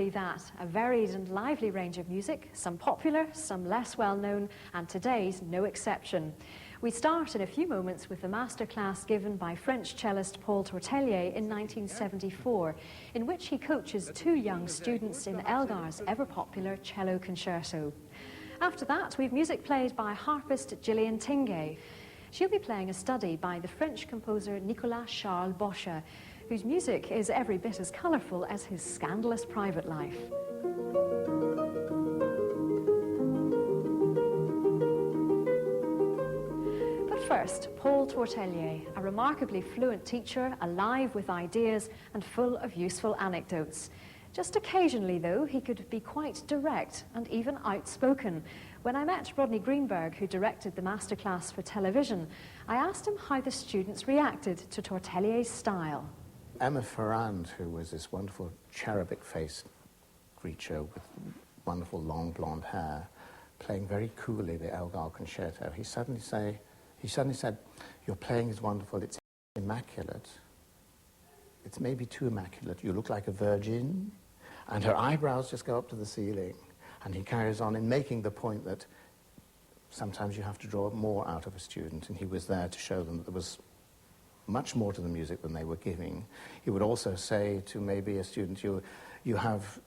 exactly that, a varied and lively range of music, some popular, some less well-known, and today's no exception. We start in a few moments with the masterclass given by French cellist Paul Tortelier in 1974, in which he coaches two young students in Elgar's ever-popular cello concerto. After that, we've music played by harpist Gillian Tingay. She'll be playing a study by the French composer Nicolas Charles Boscher, whose music is every bit as colourful as his scandalous private life. But first, Paul Tortelier, a remarkably fluent teacher, alive with ideas and full of useful anecdotes. Just occasionally, though, he could be quite direct and even outspoken. When I met Rodney Greenberg, who directed the masterclass for television, I asked him how the students reacted to Tortelier's style. Emma Ferrand, who was this wonderful cherubic-faced creature with wonderful long blonde hair, playing very coolly the Elgar Concerto, he suddenly said, "Your playing is wonderful, it's immaculate. It's maybe too immaculate. You look like a virgin." And her eyebrows just go up to the ceiling. And he carries on in making the point that sometimes you have to draw more out of a student, and he was there to show them that there was much more to the music than they were giving. He would also say to maybe a student, you have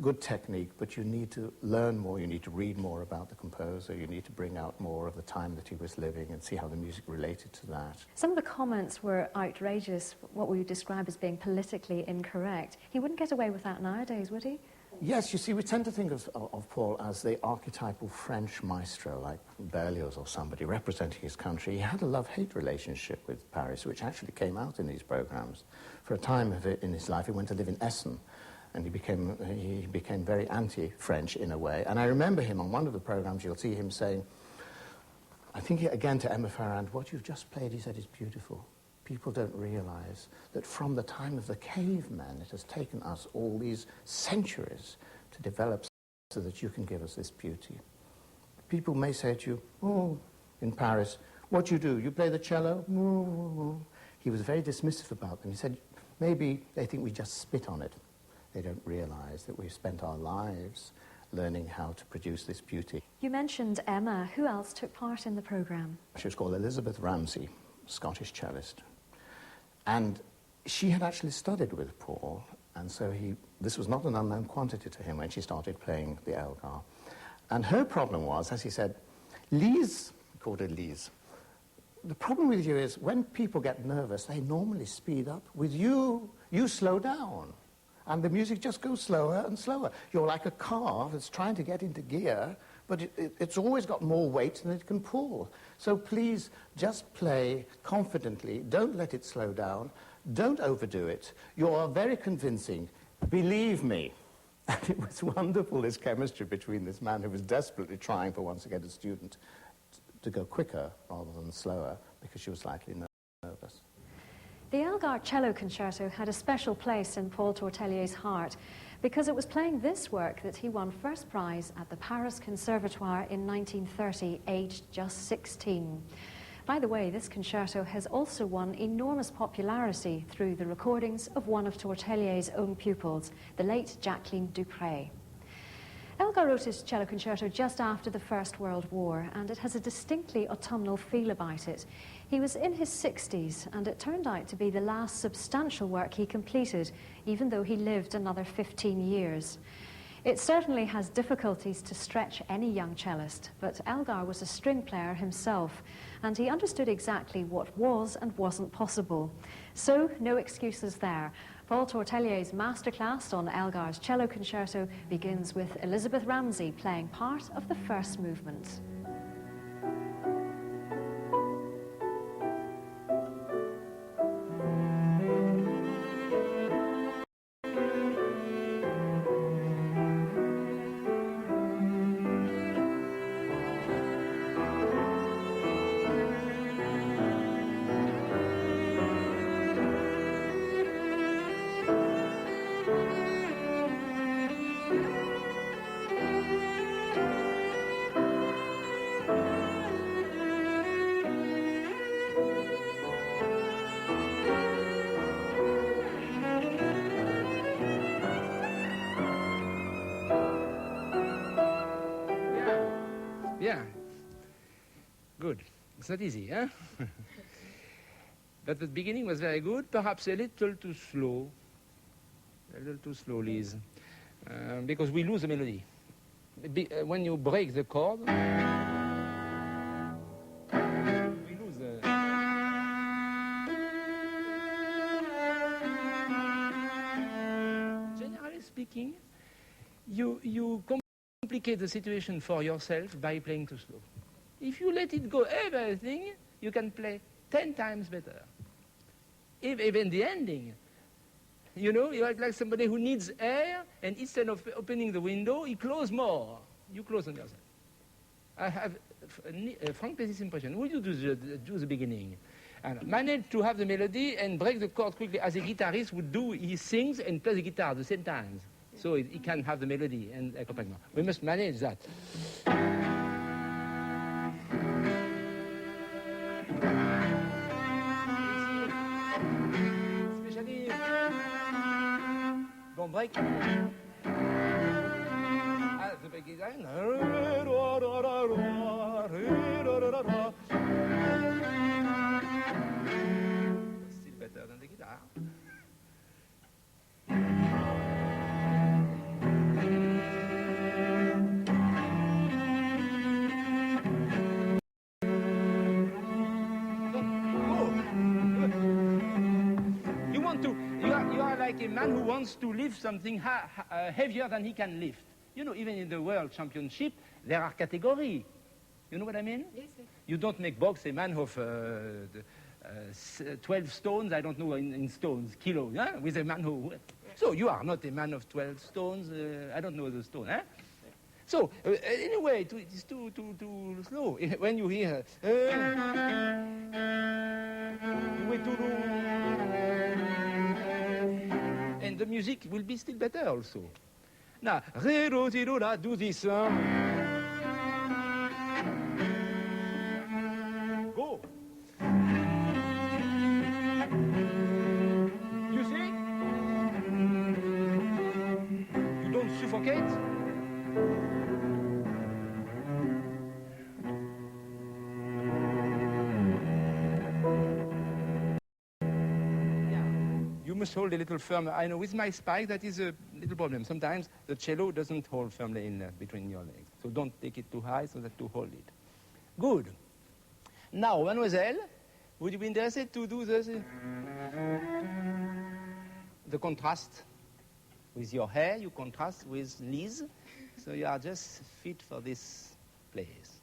good technique, but you need to learn more, you need to read more about the composer, you need to bring out more of the time that he was living and see how the music related to that. Some of the comments were outrageous, what we would describe as being politically incorrect. He wouldn't get away with that nowadays, would he? Yes, you see, we tend to think of Paul as the archetypal French maestro, like Berlioz or somebody representing his country. He had a love-hate relationship with Paris, which actually came out in these programs. For a time of it in his life, he went to live in Essen, and he became very anti-French in a way. And I remember him on one of the programs, you'll see him saying, I think again to Emma Ferrand, "What you've just played," he said, "is beautiful. People don't realize that from the time of the cavemen, it has taken us all these centuries to develop so that you can give us this beauty." People may say to you, "Oh, in Paris, what you do? You play the cello?" Oh. He was very dismissive about them. He said, maybe they think we just spit on it. They don't realize that we've spent our lives learning how to produce this beauty. You mentioned Emma. Who else took part in the programme? She was called Elizabeth Ramsay, Scottish cellist. And she had actually studied with Paul, and so this was not an unknown quantity to him when she started playing the Elgar. And her problem was, as he said, Lise, he called her Lise, the problem with you is when people get nervous, they normally speed up. With you, you slow down. And the music just goes slower and slower. You're like a car that's trying to get into gear, but it's always got more weight than it can pull. So please just play confidently. Don't let it slow down. Don't overdo it. You are very convincing. Believe me. And it was wonderful, this chemistry between this man who was desperately trying for once to get a student to go quicker rather than slower because she was slightly nervous. The Elgar Cello Concerto had a special place in Paul Tortelier's heart because it was playing this work that he won first prize at the Paris Conservatoire in 1930, aged just 16. By the way, this concerto has also won enormous popularity through the recordings of one of Tortelier's own pupils, the late Jacqueline Dupré. Elgar wrote his cello concerto just after the First World War, and it has a distinctly autumnal feel about it. He was in his 60s, and it turned out to be the last substantial work he completed, even though he lived another 15 years. It certainly has difficulties to stretch any young cellist, but Elgar was a string player himself, and he understood exactly what was and wasn't possible. So, no excuses there. Paul Tortelier's masterclass on Elgar's cello concerto begins with Elizabeth Ramsay playing part of the first movement. Yeah. Good. It's not easy, huh? But the beginning was very good, perhaps a little too slow. A little too slow, Liz. Because we lose the melody. When you break the chord, we lose the... Generally speaking, you complicate the situation for yourself by playing too slow. If you let it go everything, you can play 10 times better. Even the ending. You know, you're like somebody who needs air, and instead of opening the window, he closes more. You close on yourself. I have frankly this impression. Will you do the beginning? And manage to have the melody and break the chord quickly, as a guitarist would do. He sings and plays the guitar at the same time. So he can have the melody and accompaniment. We must manage that. Especially... Bon, break. At the beginning. Still better than the guitar. You are like a man who wants to lift something heavier than he can lift. You know, even in the World Championship, there are categories. You know what I mean? Yes, yes. You don't make box a man of 12 stones, I don't know in stones, kilo, yeah? With a man who... So you are not a man of 12 stones, I don't know the stone, eh? So, anyway, it's too slow. When you hear... and the music will be still better also. Now, do this. Go. You see? You don't suffocate. You must hold a little firmer. I know with my spike that is a little problem. Sometimes the cello doesn't hold firmly in between your legs. So don't take it too high so that to hold it. Good. Now, mademoiselle, would you be interested to do the contrast with your hair? You contrast with Liz. So you are just fit for this place.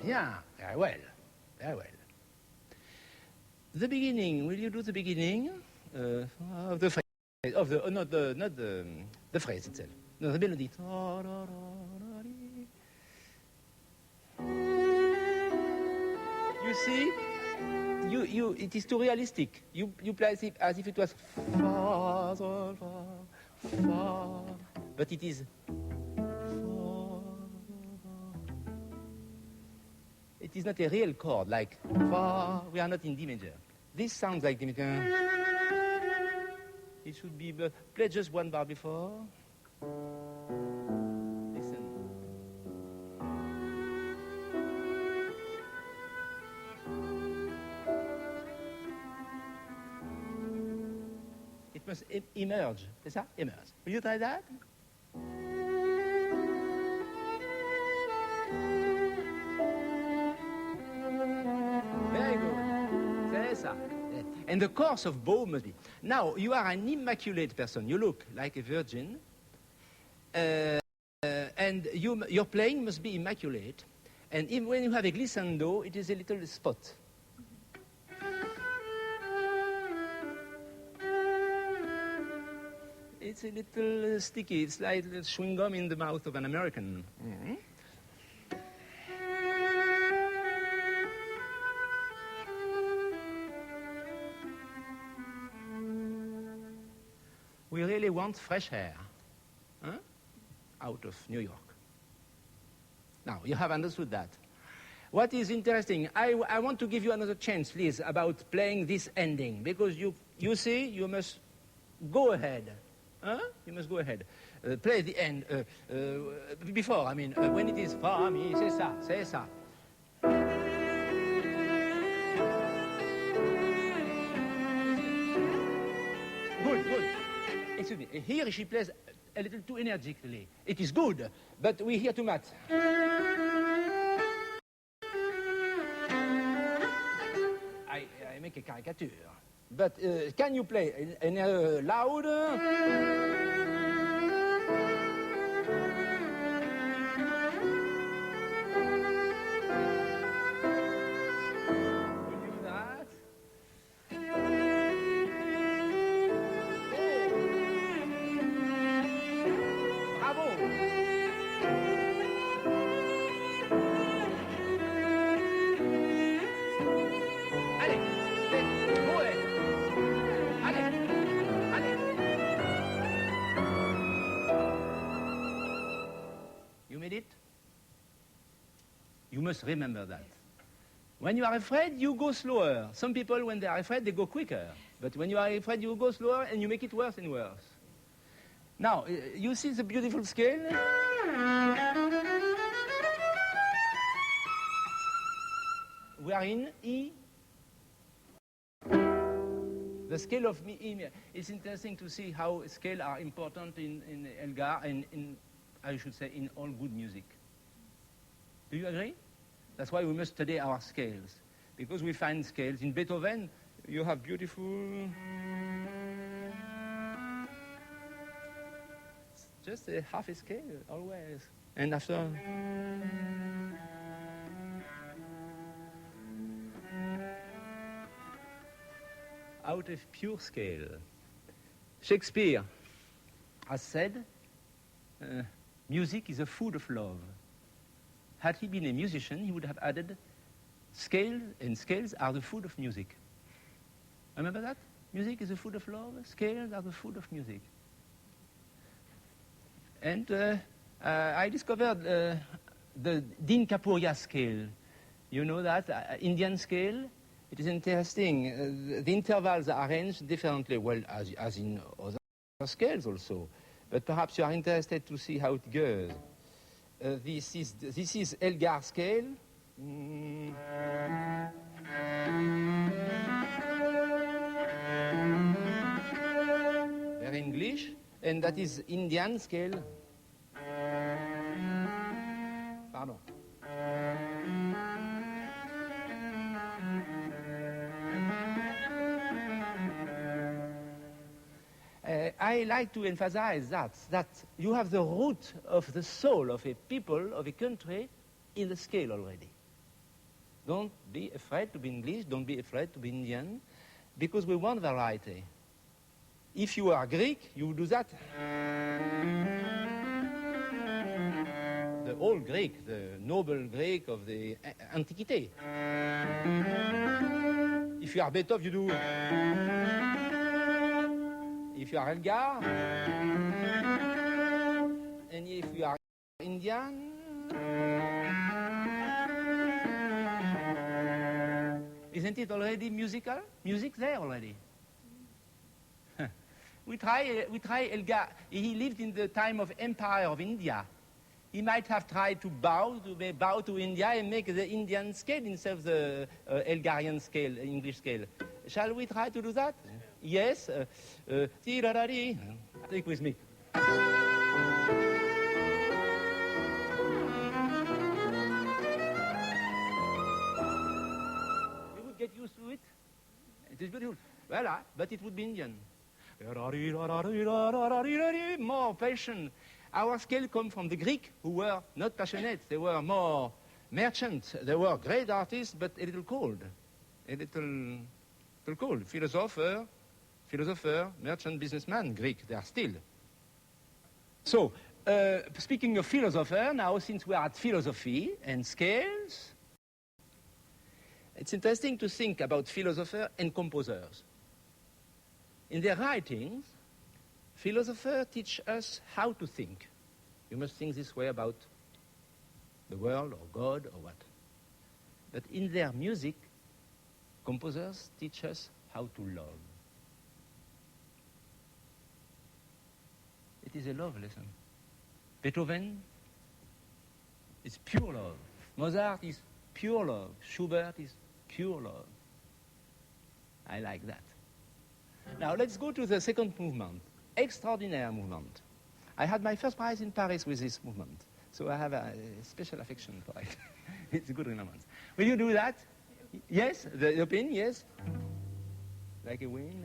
Bien, very well, very well. The beginning, will you do the beginning of the phrase, of the, not the phrase itself, no, the melody. You see, it is too realistic. You play as if it was fa, sol, fa. fa, but it is fa. It is not a real chord like fa. We are not in D major. This sounds like D major. It should be play just one bar before. Listen. It must emerge. C'est ça? Emerge. Will you try that? Very good. C'est ça. And the course of bow must be. Now, you are an immaculate person. You look like a virgin. And your playing must be immaculate. And even when you have a glissando, it is a little spot. It's a little sticky. It's like chewing gum in the mouth of an American. Mm-hmm. We really want fresh air, huh? Out of New York. Now, you have understood that. What is interesting, I want to give you another chance, please, about playing this ending, because you see, you must go ahead. Huh? You must go ahead. Play the end. Before, I mean, when it is fa, mi, c'est ça, c'est ça. Good, good. Excuse me. Here she plays a little too energetically. It is good, but we hear too much. I make a caricature. But can you play louder? Will you do that? Bravo! Allez, go ahead. Allez, allez. You made it? You must remember that. When you are afraid, you go slower. Some people, when they are afraid, they go quicker. But when you are afraid, you go slower and you make it worse and worse. Now, you see the beautiful scale? We are in E. The scale of E. It's interesting to see how scales are important in Elgar and I should say, in all good music. Do you agree? That's why we must study our scales. Because we find scales. In Beethoven, you have beautiful... Just a half a scale, always. And after... Out of pure scale. Shakespeare has said, music is a food of love. Had he been a musician, he would have added, scale and scales are the food of music. Remember that? Music is the food of love, scales are the food of music. And I discovered the Din Kapuria scale. You know that? Indian scale. It is interesting. The intervals are arranged differently, well, as in other scales also. But perhaps you are interested to see how it goes. This is Elgar scale. Very English. And that is Indian scale. Pardon. I like to emphasize that you have the root of the soul of a people, of a country, in the scale already. Don't be afraid to be English, don't be afraid to be Indian, because we want variety. If you are Greek, you do that. The old Greek, the noble Greek of the Antiquité. If you are Beethoven, you do... if you are Elgar, and if you are Indian, isn't it already musical? Music there already. We try Elgar. He lived in the time of Empire of India. He might have tried to bow to India and make the Indian scale instead of the Elgarian scale, English scale. Shall we try to do that? Yes. Take with me. You would get used to it. It is beautiful. Voila, but it would be Indian. More passion. Our scale comes from the Greek, who were not passionate. They were more merchant. They were great artists, but a little cold. A little cold. Philosopher, merchant, businessman, Greek. They are still. So, speaking of philosopher, now since we are at philosophy and scales, it's interesting to think about philosophers and composers. In their writings, philosophers teach us how to think. You must think this way about the world or God or what. But in their music, composers teach us how to love. It is a love lesson. Beethoven is pure love. Mozart is pure love. Schubert is pure love. I like that. Now let's go to the second movement. Extraordinary movement. I had my first prize in Paris with this movement, so I have a special affection for it. It's a good remembrance. Will you do that? Yes? The pin, yes? Like a wind?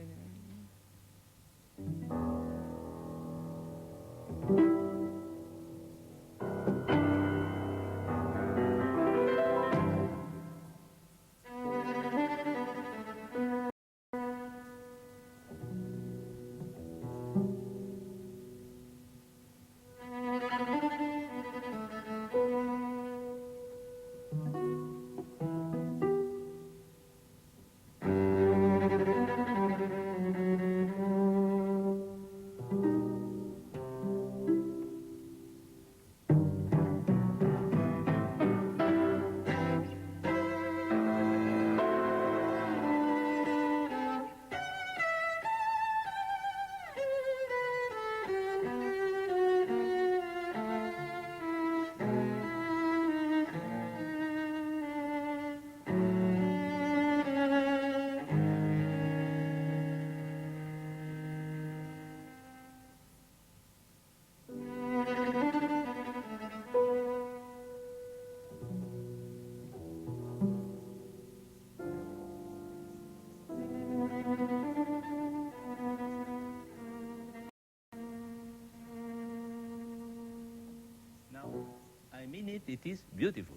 It is beautiful.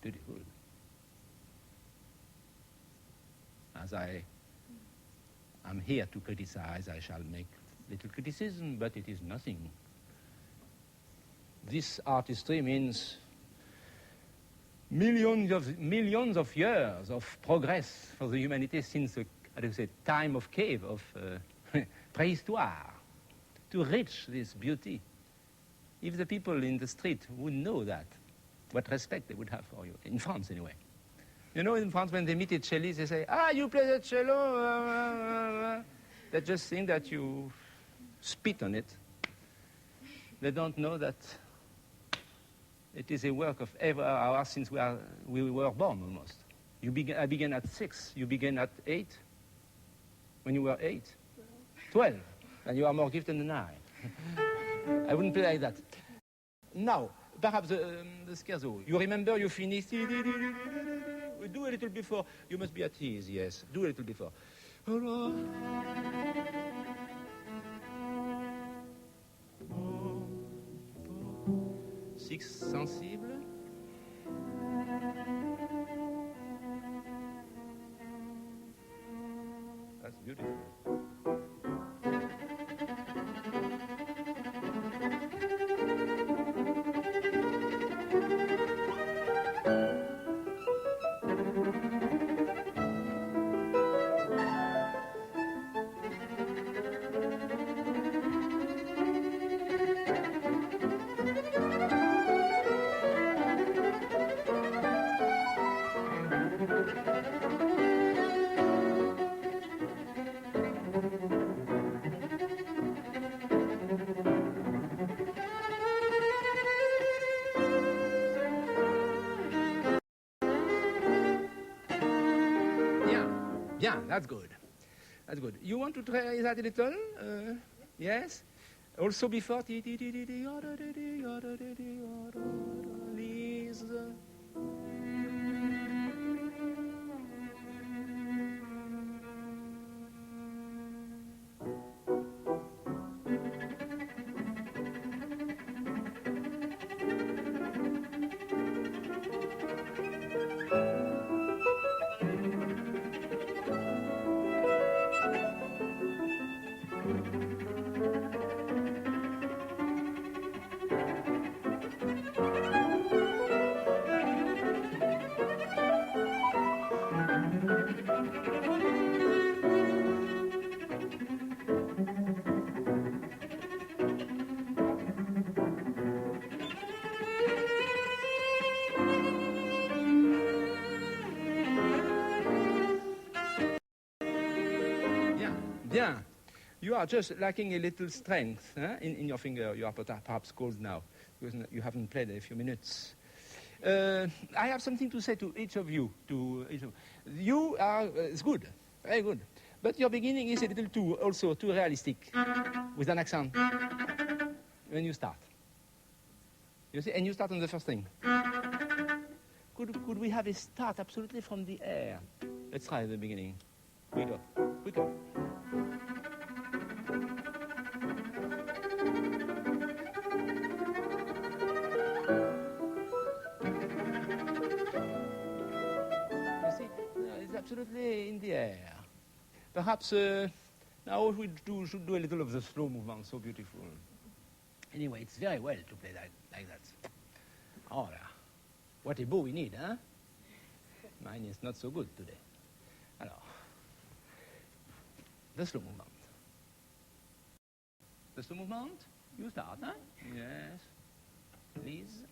Beautiful. As I am here to criticize, I shall make little criticism, but it is nothing. This artistry means millions of years of progress for the humanity since the time of cave, of prehistoire, to reach this beauty. If the people in the street would know that, what respect they would have for you, in France anyway. You know, in France, when they meet a cellist, they say, you play the cello? They just think that you spit on it. They don't know that it is a work of every hour since we were born almost. I began at 6, you began at 8. When you were 8? 12. And you are more gifted than I. I wouldn't play like that. Now, perhaps the scherzo. You remember you finished. Do a little before. You must be at ease, yes. Do a little before. 6 sensible. That's beautiful. Yeah, that's good. That's good. You want to try that a little? Yes? Also before... Lise. Bien. You are just lacking a little strength in your finger. You are perhaps cold now because you haven't played a few minutes. I have something to say to each of you. You are, it's good, very good. But your beginning is a little too realistic, with an accent, when you start. You see, and you start on the first thing. Could we have a start absolutely from the air? Let's try the beginning. Quicker. It's absolutely in the air. Perhaps now we should do a little of the slow movement, so beautiful. Anyway, it's very well to play like that. Oh, yeah. What a bow we need, huh? Mine is not so good today. Alors, the slow movement. The slow movement, you start, huh? Yes. Please.